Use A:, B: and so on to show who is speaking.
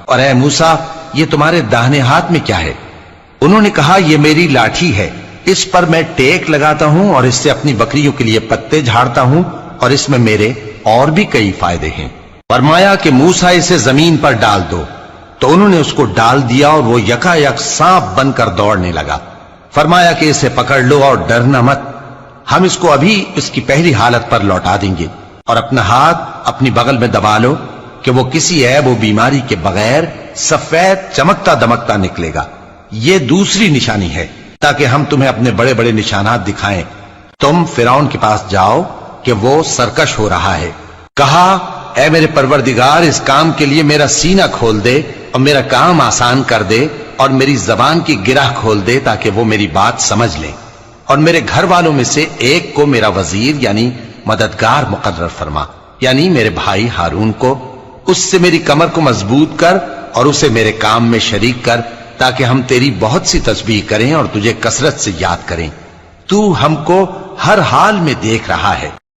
A: اور اے موسیٰ یہ تمہارے داہنے ہاتھ میں کیا ہے؟ انہوں نے کہا یہ میری لاٹھی ہے، اس پر میں ٹیک لگاتا ہوں اور اس سے اپنی بکریوں کے لیے پتے جھاڑتا ہوں، اور اس میں میرے اور بھی کئی فائدے ہیں۔ فرمایا کہ موسیٰ اسے زمین پر ڈال دو، تو انہوں نے اس کو ڈال دیا اور وہ یکا یک سانپ بن کر دوڑنے لگا۔ فرمایا کہ اسے پکڑ لو اور ڈرنا مت، ہم اس کو ابھی اس کی پہلی حالت پر لوٹا دیں گے، اور اپنا ہاتھ اپنی بغل میں دبا لو کہ وہ کسی عیب و بیماری کے بغیر سفید چمکتا دمکتا نکلے گا۔ یہ دوسری نشانی ہے تاکہ ہم تمہیں اپنے بڑے بڑے نشانات دکھائیں۔ تم فرعون کے پاس جاؤ کہ وہ سرکش ہو رہا ہے۔ کہا اے میرے پروردگار اس کام کے لیے میرا سینہ کھول دے اور میرا کام آسان کر دے، اور میری زبان کی گرہ کھول دے تاکہ وہ میری بات سمجھ لیں، اور میرے گھر والوں میں سے ایک کو میرا وزیر یعنی مددگار مقرر فرما، یعنی میرے بھائی ہارون کو۔ اس سے میری کمر کو مضبوط کر اور اسے میرے کام میں شریک کر، تاکہ ہم تیری بہت سی تسبیح کریں اور تجھے کثرت سے یاد کریں۔ تو ہم کو ہر حال میں دیکھ رہا ہے۔